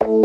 Здравейте,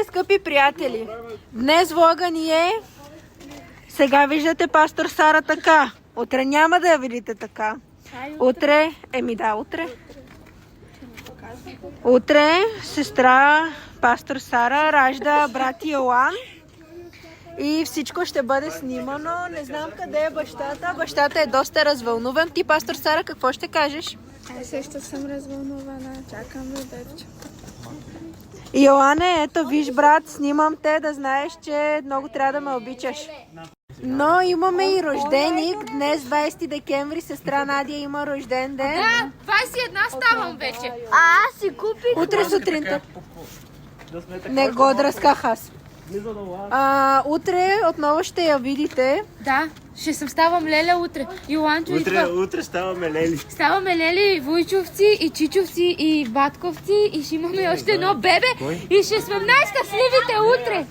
скъпи приятели! Днес влога ни е... Сега виждате пастор Сара така. Утре няма да я видите така. Утре... Утре сестра пастор Сара ражда брат Йоан. И всичко ще бъде снимано. Не знам къде е бащата. Бащата е доста развълнуван. Ти, пастор Сара, какво ще кажеш? Аз също съм развълнувана. Чакам бебчето. Йоане, ето виж, брат, снимам те, да знаеш, че много трябва да ме обичаш. Но имаме и рожденик. Днес, 20 декември, сестра Надя има рожден ден. Да, 21 ставам вече. Аз си купих. Утре сутринта. Не го дръсках аз. Утре отново ще я видите. Да, ще съм ставам леля утре. Йоанчо идва. Утре ставаме лели. Ставаме лели и вуйчовци, и чичовци, и батковци, и ще имаме още едно бебе. И ще сме най-щастливите утре.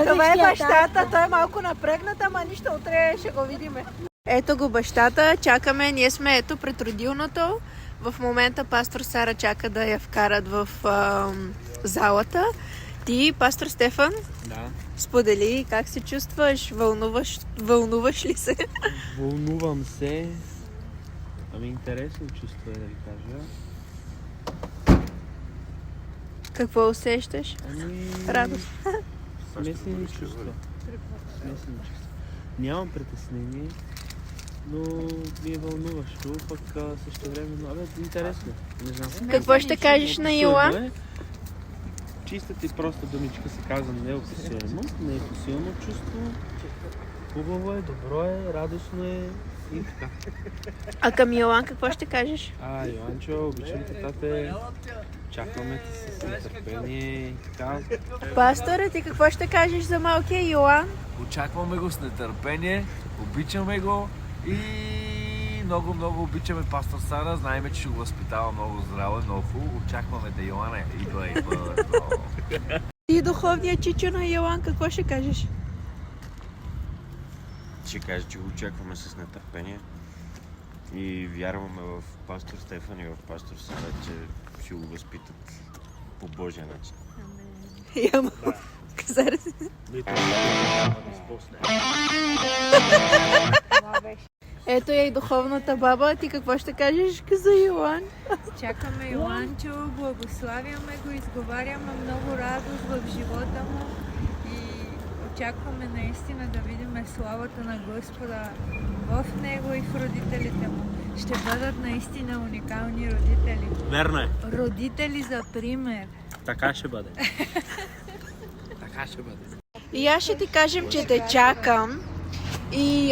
Това е бащата. Той е малко напрегнат, ама нищо, утре ще го видим. Ето го бащата, чакаме, ние сме ето пред родилното. В момента пастор Сара чака да я вкарат в залата. Ти, пастор Стефан, сподели как се чувстваш, вълнуваш ли се? Вълнувам се. Ами интересно чувство е, да ви кажа. Какво усещаш? Радост. Смесени чувства. Нямам притеснение, но ми е вълнуващо, пък също време, интересно. Не знам. Какво ще кажеш на Йоан? Чистата и проста думичка се казва неописуемо. Неописуемо чувство. Хубаво е, добро е, радостно е и така. А към Йоан какво ще кажеш? Йоанчо, обичам те. Чакаме те с нетърпение и така. Пасторе, ти какво ще кажеш за малкия Йоан? Очакваме го с нетърпение, обичаме го и много обичаме пастор Сара. Знаем, че ще го възпитава много здраво и много хубаво. Очакваме да Йоане идва. Ти, духовният чичо на Йоан, какво ще кажеш? Ще кажа, че го очакваме с нетърпение и вярваме в пастор Стефан и в пастор Сара, че ще го възпитат по Божия начин. Яма. Казаре си. Ето е и духовната баба. Ти какво ще кажеш за Йоан? Чакаме Йоанчо, благославяме го, изговаряме много радост в живота му и очакваме наистина да видим славата на Господа в него и в родителите му. Ще бъдат наистина уникални родители. Верно е. Родители за пример. Така ще бъде. И аз ще ти кажем, че те чакам и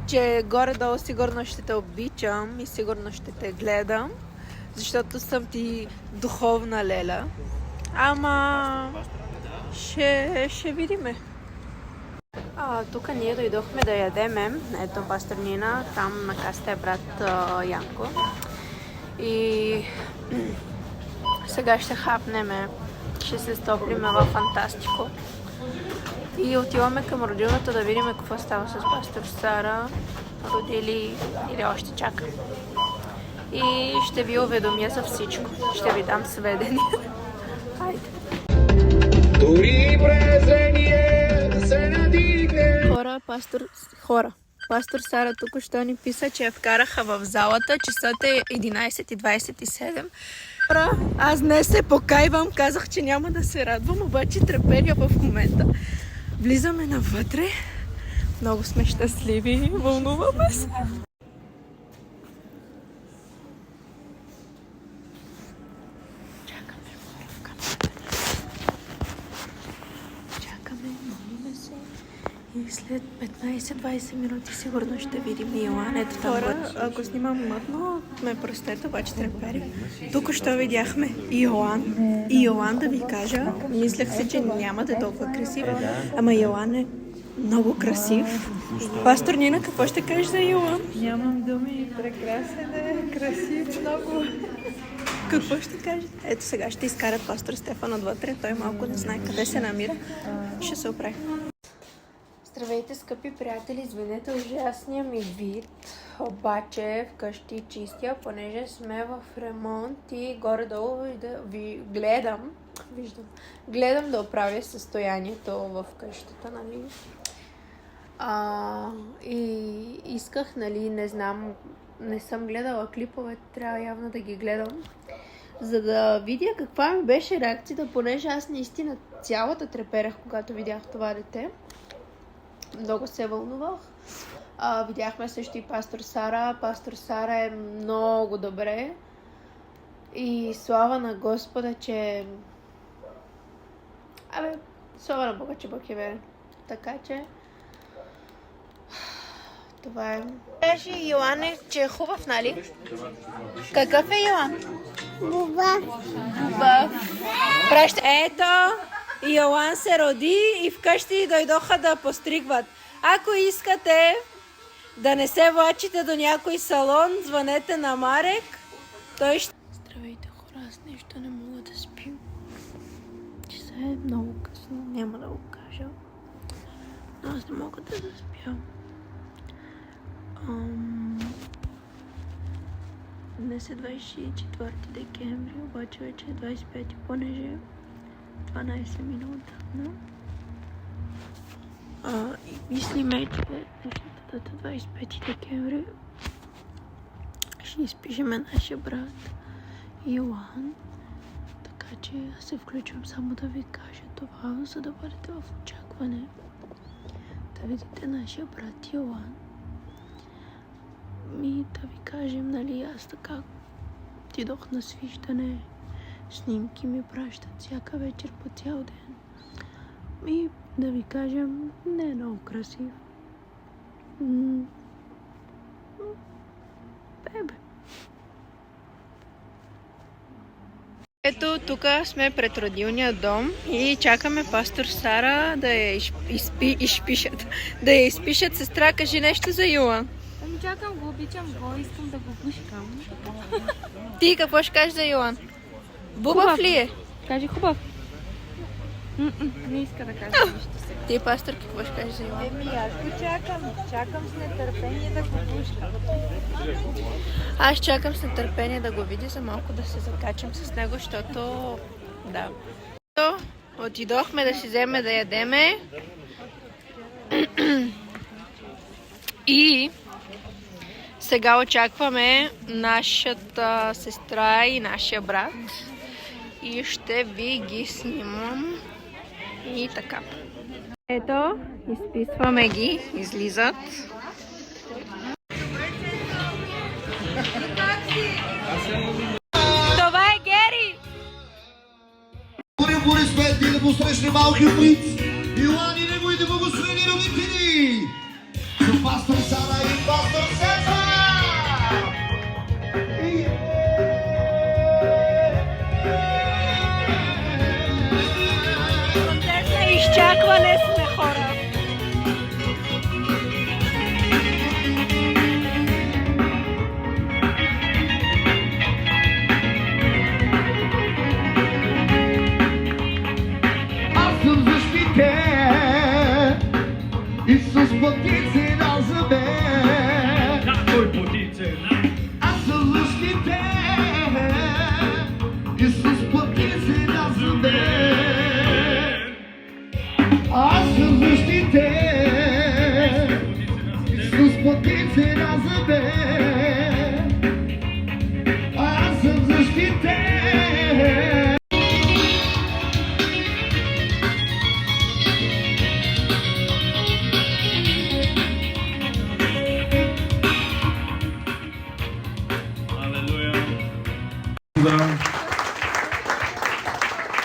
че горе-долу сигурно ще те обичам и сигурно ще те гледам, защото съм ти духовна леля. Ама ще видиме. Тук ние дойдохме да ядеме. Ето пастор Нина, там на каста е брат Янко. И сега ще хапнеме, ще се стоплиме в Фантастико. И отиваме към родилното да видим какво става с пастор Сара, родили или още чака. И ще ви уведомя за всичко. Ще ви дам сведения. Хайде! Хора, пастор Сара току-що ни писа, че я вкараха в залата. Часът е 11:27. Аз днес се покайвам, казах, че няма да се радвам, обаче треперя в момента. Влизаме навътре. Много сме щастливи, вълнуваме се. Чакаме, молиме се. И след 15-20 минути сигурно ще видим Йоан. Ето там хора, ако снимам мътно, ме простете, обаче трепери. Тук що видяхме Йоан. И Йоан, да ви кажа, мислех се, че няма да е толкова красив, ама Йоан е много красив. Пастор Нина, какво ще кажеш за Йоан? Нямам думи, прекрасен е. красив, много. Какво ще кажете? Ето сега ще изкарат пастор Стефан отвътре. Той малко не знае къде се намира. Ще се оправи. Здравейте, скъпи приятели! Извинете ужасния ми вид. Обаче вкъщи чистя, понеже сме в ремонт и горе-долу гледам да оправя състоянието в къщата, нали? И исках, нали, не знам, не съм гледала клипове, трябва явно да ги гледам, за да видя каква ми беше реакцията, понеже аз наистина цялата треперех, когато видях това дете. Много се вълнувах. Видяхме също и пастор Сара. Пастор Сара е много добре. И слава на Господа, че... слава на Бога, че Бог е верен. Така че... Това е. Кажи, Йоанне, че е хубав, нали? Какъв е Йоан? Хубав. Ето, Йоан се роди и вкъщи дойдоха да постригват. Ако искате да не се влачите до някой салон, звънете на Марек. Той ще... Здравейте хора, аз нещо не мога да спим. Часа е много късно, няма да го кажа. Но аз не мога да заспя. Днес е 24 декември, обаче вече е 25, понеже 12 минута. И мислиме, че днешната дата 25 декември ще изпишеме нашия брат Йоан. Така че аз се включвам само да ви кажа това, за да бъдете в очакване да видите нашия брат Йоан. И да ви кажем, нали, аз така отидох на свиждане, снимки ми пращат всяка вечер по цял ден. И да ви кажем, не е много красив. Бебе. Ето, тук сме пред родилния дом и чакаме пастор Сара да я изпишат. Да я изпишат. Сестра, кажи нещо за Йоан. Чакам го, обичам го, искам да го пушкам. Ти какво ще кажеш за Йоан? Хубав ли е? Кажи хубав. Не иска да каже нищо сега. Ти, пастор, какво ще кажеш за Йоан? Аз го чакам с нетърпение да го пушкам. Аз чакам с нетърпение да го видя, за малко да се закачам с него, защото... Да. Отидохме да си вземе да ядеме. И... сега очакваме нашата сестра и нашия брат. И ще ви ги снимам. И така. Ето, изписваме ги, излизат. Това е Гери! Борис Свети да посрещне малкия принц Йоан и неговите благословени родители. До пастор Сара и пастор Стефан. На изчакване сме, хора. Аз съм защитен. Исус плати цена за мен. Той плати цена. Аз съм защитен. Исус плати цена за мен. Аз съм защитен. Исус плати цена за мен. Аз съм защитен.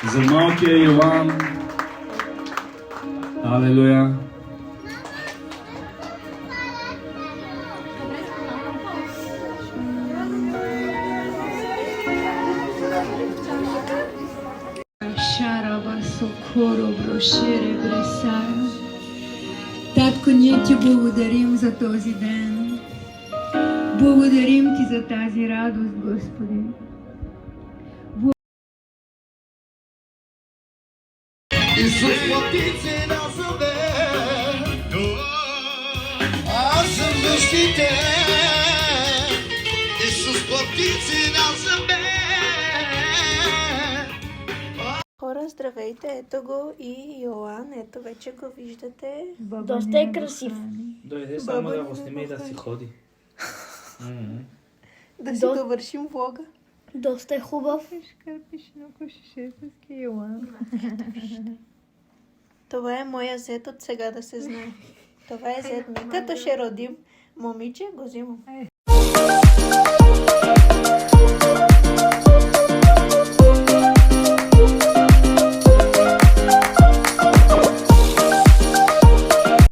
За малкия Йоан. Алелуя. Шараба сокоро брошире бресаро. Татко, ние ти благодарим за този ден. Благодарим Ти за тази радост, Господи. Исус плати цена за мен. Аз съм защитен. Исус плати цена за мен. Хора, здравейте, ето го и Йоан, ето вече го виждате. Доста е красив. Дойде само да го снима и да си ходи. Да си довършим влога. Доста е хубав. Това е моя зет от сега да се знае. Това е зет ми. Като ще родим момиче, го взимам.